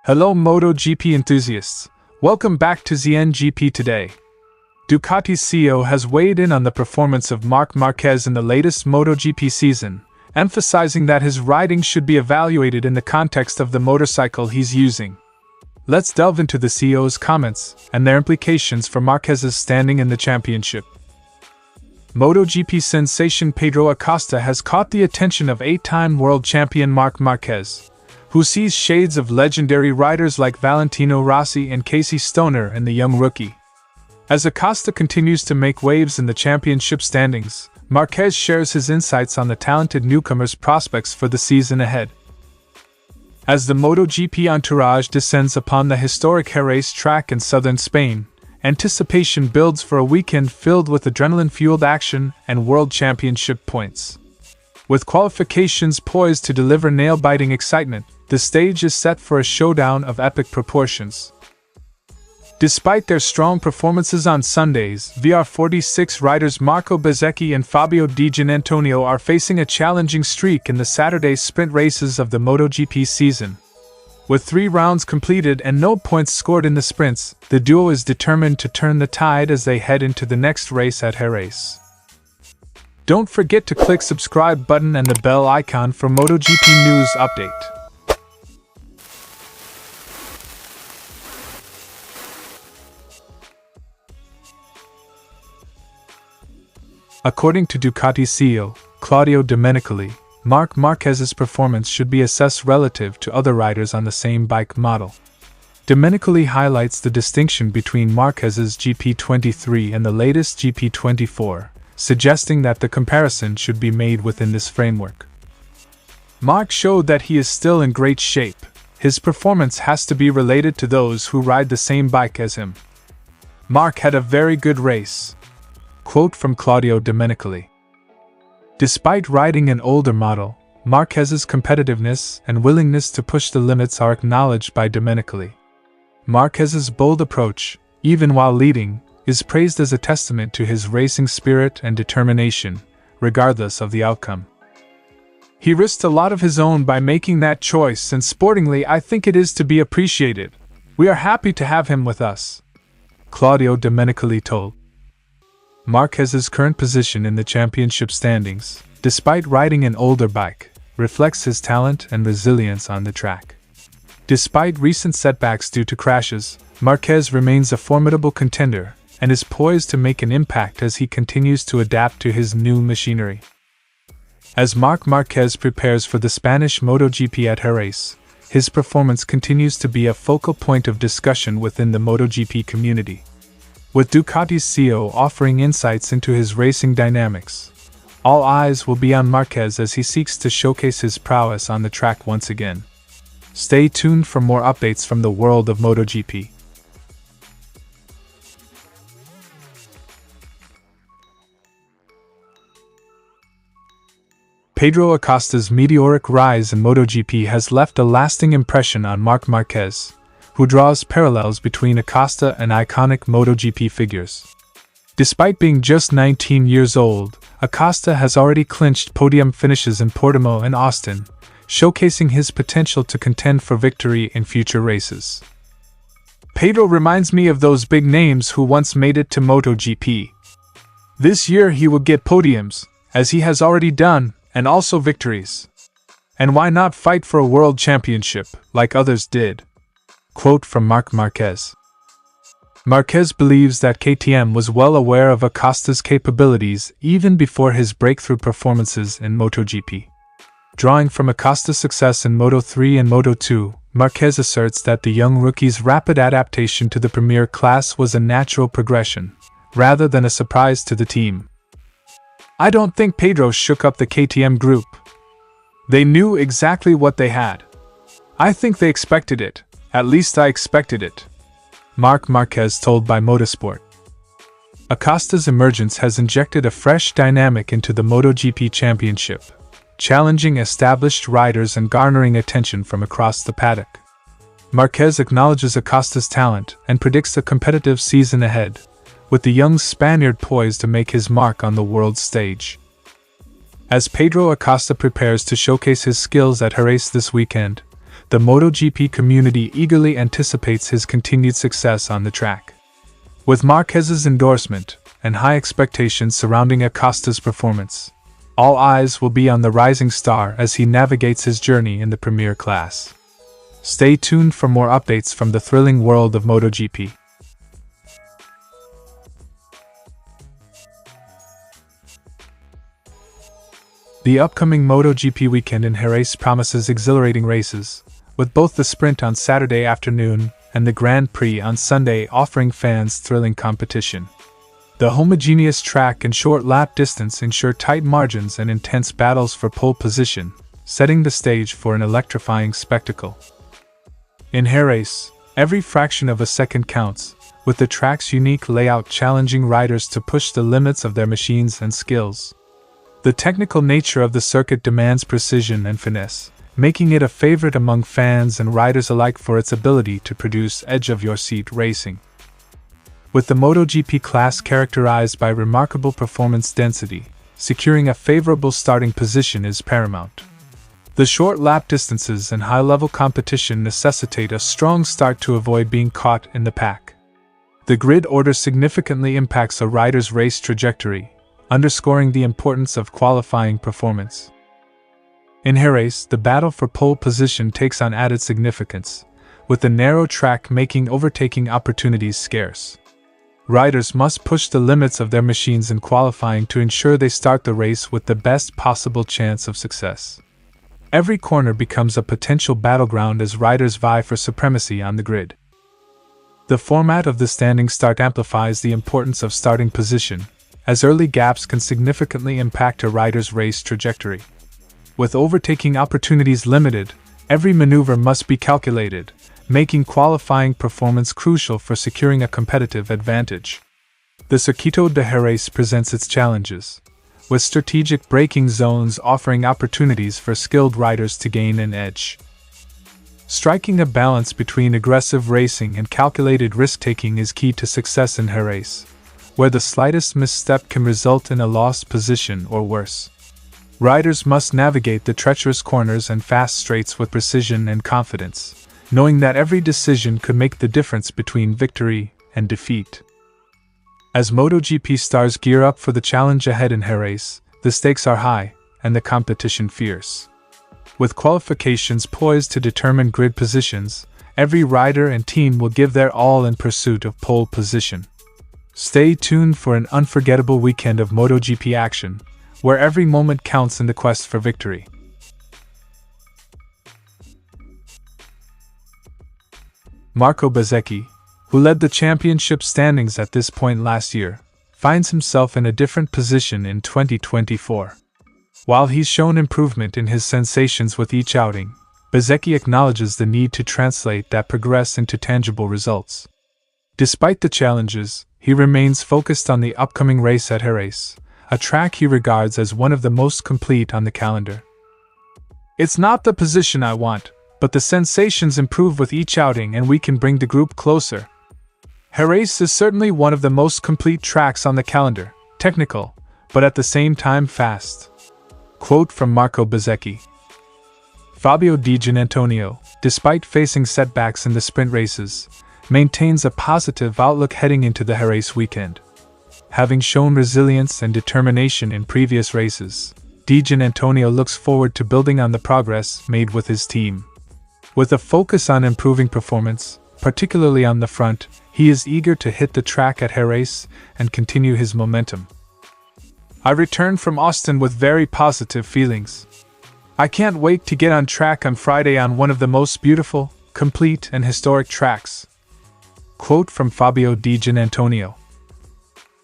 Hello MotoGP enthusiasts, welcome back to ZNGP today. Ducati CEO has weighed in on the performance of Marc Marquez in the latest MotoGP season, emphasizing that his riding should be evaluated in the context of the motorcycle he's using. Let's delve into the CEO's comments and their implications for Marquez's standing in the championship. MotoGP sensation Pedro Acosta has caught the attention of 8-time world champion Marc Marquez, who sees shades of legendary riders like Valentino, Rossi, and Casey Stoner in the young rookie. As Acosta continues to make waves in the championship standings, Marquez shares his insights on the talented newcomer's prospects for the season ahead. As the MotoGP entourage descends upon the historic Jerez track in southern Spain, anticipation builds for a weekend filled with adrenaline-fueled action and world championship points. With qualifications poised to deliver nail-biting excitement, the stage is set for a showdown of epic proportions. Despite their strong performances on Sundays, VR46 riders Marco Bezzecchi and Fabio Di Giannantonio are facing a challenging streak in the Saturday sprint races of the MotoGP season. With 3 rounds completed and no points scored in the sprints, the duo is determined to turn the tide as they head into the next race at Jerez. Don't forget to click subscribe button and the bell icon for MotoGP news update. According to Ducati CEO, Claudio Domenicali, Marc Marquez's performance should be assessed relative to other riders on the same bike model. Domenicali highlights the distinction between Marquez's GP23 and the latest GP24, suggesting that the comparison should be made within this framework. Marc showed that he is still in great shape. His performance has to be related to those who ride the same bike as him. Marc had a very good race. Quote from Claudio Domenicali. Despite riding an older model, Marquez's competitiveness and willingness to push the limits are acknowledged by Domenicali. Marquez's bold approach, even while leading, is praised as a testament to his racing spirit and determination, regardless of the outcome. He risked a lot of his own by making that choice, and sportingly I think it is to be appreciated. We are happy to have him with us, Claudio Domenicali told. Marquez's current position in the championship standings, despite riding an older bike, reflects his talent and resilience on the track. Despite recent setbacks due to crashes, Marquez remains a formidable contender and is poised to make an impact as he continues to adapt to his new machinery. As Marc Marquez prepares for the Spanish MotoGP at Jerez, his performance continues to be a focal point of discussion within the MotoGP community. With Ducati's CEO offering insights into his racing dynamics, all eyes will be on Marquez as he seeks to showcase his prowess on the track once again. Stay tuned for more updates from the world of MotoGP. Pedro Acosta's meteoric rise in MotoGP has left a lasting impression on Marc Marquez, who draws parallels between Acosta and iconic MotoGP figures. Despite being just 19 years old, Acosta has already clinched podium finishes in Portimao and Austin, showcasing his potential to contend for victory in future races. Pedro reminds me of those big names who once made it to MotoGP. This year he will get podiums, as he has already done, and also victories. And why not fight for a world championship, like others did? Quote from Marc Marquez. Marquez believes that KTM was well aware of Acosta's capabilities even before his breakthrough performances in MotoGP. Drawing from Acosta's success in Moto3 and Moto2, Marquez asserts that the young rookie's rapid adaptation to the premier class was a natural progression, rather than a surprise to the team. I don't think Pedro shook up the KTM group. They knew exactly what they had. I think they expected it. At least I expected it, Marc Marquez told by Motorsport. Acosta's emergence has injected a fresh dynamic into the MotoGP championship, challenging established riders and garnering attention from across the paddock. Marquez acknowledges Acosta's talent and predicts a competitive season ahead, with the young Spaniard poised to make his mark on the world stage. As Pedro Acosta prepares to showcase his skills at Jerez this weekend, the MotoGP community eagerly anticipates his continued success on the track. With Marquez's endorsement and high expectations surrounding Acosta's performance, all eyes will be on the rising star as he navigates his journey in the premier class. Stay tuned for more updates from the thrilling world of MotoGP. The upcoming MotoGP weekend in Jerez promises exhilarating races, with both the sprint on Saturday afternoon and the Grand Prix on Sunday offering fans thrilling competition. The homogeneous track and short lap distance ensure tight margins and intense battles for pole position, setting the stage for an electrifying spectacle. In Jerez, every fraction of a second counts, with the track's unique layout challenging riders to push the limits of their machines and skills. The technical nature of the circuit demands precision and finesse, making it a favorite among fans and riders alike for its ability to produce edge-of-your-seat racing. With the MotoGP class characterized by remarkable performance density, securing a favorable starting position is paramount. The short lap distances and high-level competition necessitate a strong start to avoid being caught in the pack. The grid order significantly impacts a rider's race trajectory, underscoring the importance of qualifying performance. In Jerez, the battle for pole position takes on added significance, with the narrow track making overtaking opportunities scarce. Riders must push the limits of their machines in qualifying to ensure they start the race with the best possible chance of success. Every corner becomes a potential battleground as riders vie for supremacy on the grid. The format of the standing start amplifies the importance of starting position, as early gaps can significantly impact a rider's race trajectory. With overtaking opportunities limited, every maneuver must be calculated, making qualifying performance crucial for securing a competitive advantage. The Circuito de Jerez presents its challenges, with strategic braking zones offering opportunities for skilled riders to gain an edge. Striking a balance between aggressive racing and calculated risk-taking is key to success in Jerez, where the slightest misstep can result in a lost position or worse. Riders must navigate the treacherous corners and fast straights with precision and confidence, knowing that every decision could make the difference between victory and defeat. As MotoGP stars gear up for the challenge ahead in Jerez, the stakes are high and the competition fierce. With qualifications poised to determine grid positions, every rider and team will give their all in pursuit of pole position. Stay tuned for an unforgettable weekend of MotoGP action, where every moment counts in the quest for victory. Marco Bezzecchi, who led the championship standings at this point last year, finds himself in a different position in 2024. While he's shown improvement in his sensations with each outing, Bezzecchi acknowledges the need to translate that progress into tangible results. Despite the challenges, he remains focused on the upcoming race at Jerez, a track he regards as one of the most complete on the calendar. "It's not the position I want, but the sensations improve with each outing and we can bring the group closer. Jerez is certainly one of the most complete tracks on the calendar, technical, but at the same time fast." Quote from Marco Bezzecchi. Fabio Di Giannantonio, despite facing setbacks in the sprint races, maintains a positive outlook heading into the Jerez weekend. Having shown resilience and determination in previous races, Di Giannantonio looks forward to building on the progress made with his team. With a focus on improving performance, particularly on the front, he is eager to hit the track at Jerez and continue his momentum. "I returned from Austin with very positive feelings. I can't wait to get on track on Friday on one of the most beautiful, complete, and historic tracks." Quote from Fabio Di Giannantonio.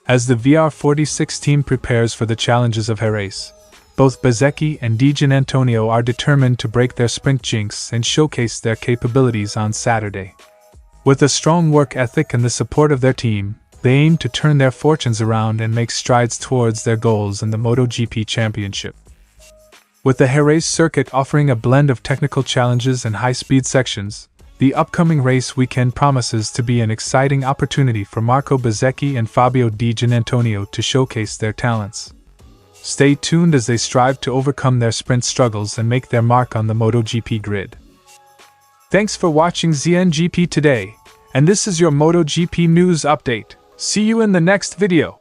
As the VR46 team prepares for the challenges of Jerez, both Bezzecchi and Di Giannantonio are determined to break their sprint jinx and showcase their capabilities on Saturday. With a strong work ethic and the support of their team, they aim to turn their fortunes around and make strides towards their goals in the MotoGP Championship. With the Jerez circuit offering a blend of technical challenges and high-speed sections, the upcoming race weekend promises to be an exciting opportunity for Marco Bezzecchi and Fabio Di Giannantonio to showcase their talents. Stay tuned as they strive to overcome their sprint struggles and make their mark on the MotoGP grid. Thanks for watching ZNGP today, and this is your MotoGP news update. See you in the next video.